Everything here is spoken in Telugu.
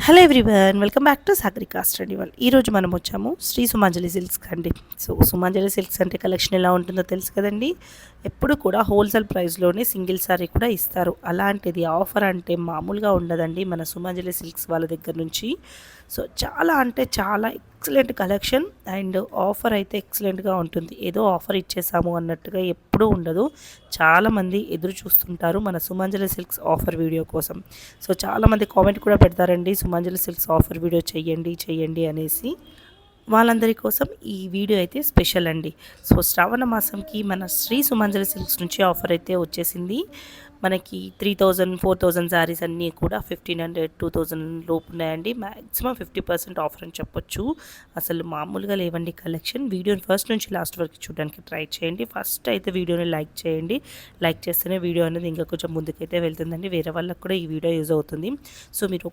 Hello everyone, welcome back to Sagarika study world. ఈరోజు మనం వచ్చాము శ్రీ సుమాంజలి సిల్క్స్ అండి. సో సుమాంజలి సిల్క్స్ అంటే కలెక్షన్ ఎలా ఉంటుందో తెలుసు కదండి. ఎప్పుడు కూడా హోల్సేల్ ప్రైస్లోనే సింగిల్ సారీ కూడా ఇస్తారు. అలాంటిది ఆఫర్ అంటే మామూలుగా ఉండదండి మన సుమాంజలి సిల్క్స్ వాళ్ళ దగ్గర నుంచి. సో చాలా అంటే చాలా ఎక్సలెంట్ కలెక్షన్ అండ్ ఆఫర్ అయితే ఎక్సలెంట్గా ఉంటుంది. ఏదో ఆఫర్ ఇచ్చేసాము అన్నట్టుగా ఎప్పుడూ ఉండదు. చాలామంది ఎదురు చూస్తుంటారు మన సుమాంజలి సిల్క్స్ ఆఫర్ వీడియో కోసం. సో చాలామంది కామెంట్ కూడా పెడతారండి, సుమాంజలి సిల్క్స్ ఆఫర్ వీడియో చెయ్యండి చెయ్యండి అనేసి. వాళ్ళందరి కోసం ఈ వీడియో అయితే స్పెషల్ అండి. సో శ్రావణ మాసంకి మన శ్రీ సుమంజలి సిల్క్స్ నుంచి ఆఫర్ అయితే వచ్చేసింది. మనకి 3000 4000 శారీస్ అన్నీ కూడా 1500 2000 లోపు ఉన్నాయండి. మ్యాక్సిమం 50% ఆఫర్ అని చెప్పొచ్చు. అసలు మామూలుగా లేవండి కలెక్షన్. వీడియోని ఫస్ట్ నుంచి లాస్ట్ వరకు చూడడానికి ట్రై చేయండి. ఫస్ట్ అయితే వీడియోని లైక్ చేయండి. లైక్ చేస్తేనే వీడియో అనేది ఇంకా కొంచెం ముందుకైతే వెళ్తుందండి. వేరే వాళ్ళకి కూడా ఈ వీడియో యూజ్ అవుతుంది. సో మీరు